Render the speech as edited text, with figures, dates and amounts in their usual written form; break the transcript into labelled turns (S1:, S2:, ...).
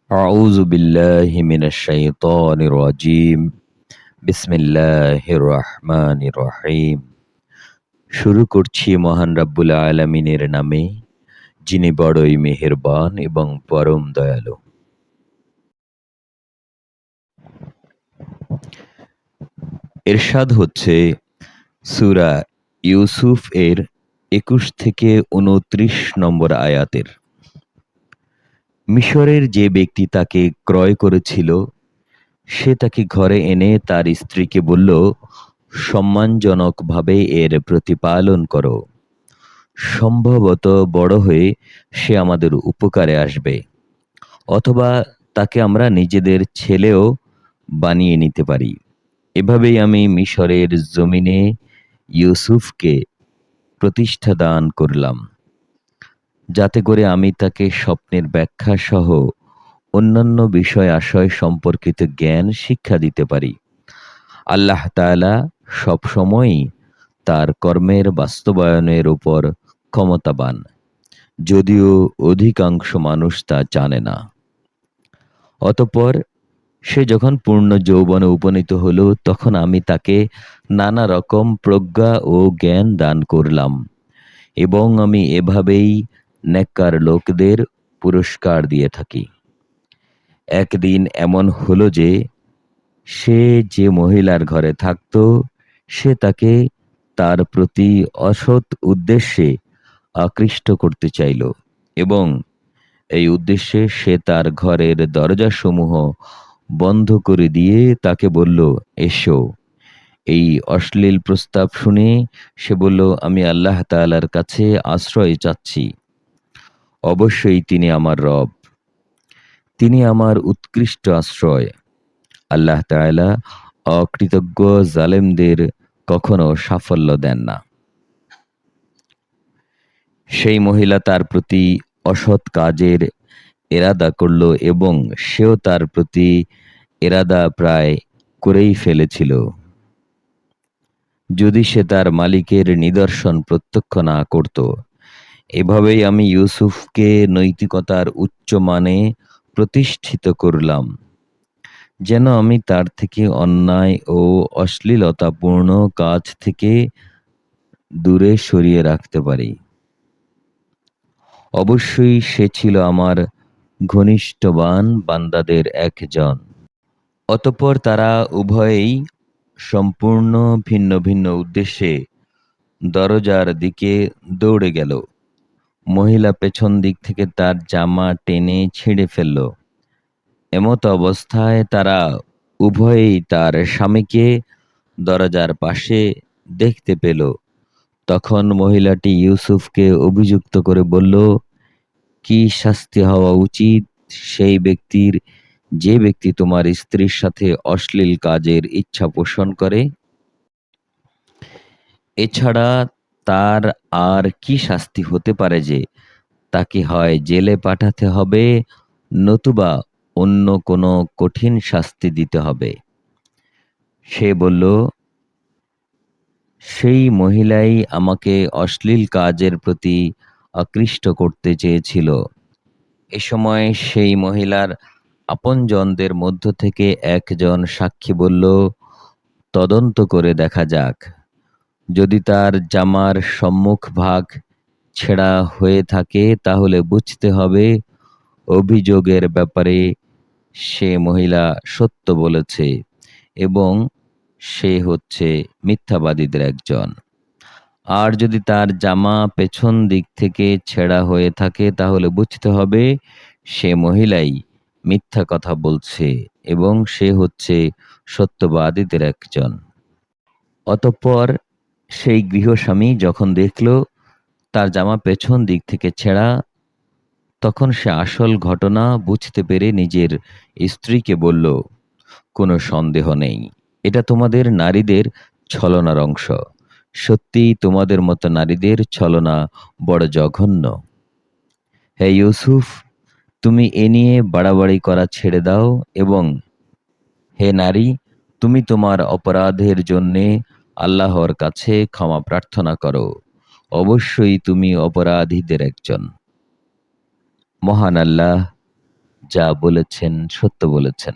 S1: أعوذ بالله من الشيطان الرجيم بسم الله الرحمن الرحيم। শুরু করছি মহান রাব্বুল আলামিনের নামে, যিনি বড়ই মেহেরবান এবং পরম দয়ালু। ইরশাদ হচ্ছে সূরা ইউসুফ এর ২১ থেকে ২৯ নম্বর আয়াতের। মিশরের যে ব্যক্তি তাকে ক্রয় করেছিল, সে তাকে ঘরে এনে তার স্ত্রীকে বলল, সম্মানজনকভাবে এর প্রতিপালন করো। সম্ভবত বড় হয়ে সে আমাদের উপকারে আসবে, অথবা তাকে আমরা নিজেদের ছেলেও বানিয়ে নিতে পারি। এভাবেই আমি মিশরের জমিনে ইউসুফকে প্রতিষ্ঠা দান করলাম, যাতে করে আমি তাকে স্বপ্নের ব্যাখ্যা সহ অন্যান্য বিষয় আশয় সম্পর্কিত জ্ঞান শিক্ষা দিতে পারি। আল্লাহ তাআলা সবসময়ই তার কর্মের বাস্তবায়নের উপর ক্ষমতাবান, যদিও অধিকাংশ মানুষ তা জানে না। অতঃপর সে যখন পূর্ণ যৌবনে উপনীত হল, তখন আমি তাকে নানা রকম প্রজ্ঞা ও জ্ঞান দান করলাম, এবং আমি এভাবেই নেককার লোকদের পুরস্কার দিয়ে থাকি। একদিন এমন হলো যে, সে যে মহিলার ঘরে থাকত, সে তাকে তার প্রতি অসৎ উদ্দেশ্যে আকৃষ্ট করতে চাইল, এবং এই উদ্দেশ্যে সে তার ঘরের দরজাসমূহ বন্ধ করে দিয়ে তাকে বলল, এসো। এই অশ্লীল প্রস্তাব শুনে সে বলল, আমি আল্লাহ তাআলার কাছে আশ্রয় চাচ্ছি। অবশ্যই তিনি আমার রব, তিনি আমার উৎকৃষ্ট আশ্রয়। আল্লাহ তাআলা অকৃতজ্ঞ জালেমদের কখনো সাফল্য দেন না। সেই মহিলা তার প্রতি অসৎ কাজের এরাদা করল, এবং সেও তার প্রতি এরাদা প্রায় করেই ফেলেছিল, যদি সে তার মালিকের নিদর্শন প্রত্যক্ষ না করত। এভাবেই আমি ইউসুফকে নৈতিকতার উচ্চ মানে প্রতিষ্ঠিত করলাম, যেন আমি তার থেকে অন্যায় ও অশ্লীলতাপূর্ণ কাজ থেকে দূরে সরিয়ে রাখতে পারি। অবশ্যই সে ছিল আমার ঘনিষ্ঠবান বান্দাদের একজন। অতঃপর তারা উভয়েই সম্পূর্ণ ভিন্ন ভিন্ন উদ্দেশ্যে দরজার দিকে দৌড়ে গেল। মহিলা পেছন দিক থেকে তার জামা টেনে ছিঁড়ে ফেলল। এমত অবস্থায় তারা উভয়েই তার স্বামীকে দরজার পাশে দেখতে পেল। তখন মহিলাটি ইউসুফকে অভিযুক্ত করে বলল, কি শাস্তি হওয়া উচিত সেই ব্যক্তির, যে ব্যক্তি তোমার স্ত্রীর সাথে অশ্লীল কাজের ইচ্ছা পোষণ করে? এছাড়া তার আর কি শাস্তি হতে পারে যে তাকে হয় জেলে পাঠাতে হবে, নতুবা অন্য কোনো কঠিন শাস্তি দিতে হবে। সে বলল, সেই মহিলাই আমাকে অশ্লীল কাজের প্রতি আকৃষ্ট করতে চেয়েছিল। এ সময় সেই মহিলার আপনজনদের মধ্য থেকে একজন সাক্ষী বলল, তদন্ত করে দেখা যাক। যদি তার জামার সম্মুখ ভাগ ছেঁড়া হয়ে থাকে, তাহলে বুঝতে হবে অভিযোগের ব্যাপারে সে মহিলা সত্য বলেছে, এবং সে হচ্ছে মিথ্যাবাদীদের একজন। আর যদি তার জামা পেছন দিক থেকে ছেঁড়া হয়ে থাকে, তাহলে বুঝতে হবে সে মহিলাই মিথ্যা কথা বলছে, এবং সে হচ্ছে সত্যবাদীদের একজন। অতঃপর সেই গৃহস্বামী যখন দেখল তার জামা পেছন দিক থেকে ছেঁড়া, তখন সে আসল ঘটনা বুঝতে পেরে নিজের স্ত্রীকে বলল, কোনো সন্দেহ নেই, এটা তোমাদের নারীদের ছলনার অংশ। সত্যিই তোমাদের মতো নারীদের ছলনা বড় জঘন্য। হে ইউসুফ, তুমি এ নিয়ে বাড়াবাড়ি করা ছেড়ে দাও, এবং হে নারী, তুমি তোমার অপরাধের জন্যে আল্লাহর কাছে ক্ষমা প্রার্থনা করো। অবশ্যই তুমি অপরাধীদের একজন। মহান আল্লাহ যা বলেছেন সত্য বলেছেন।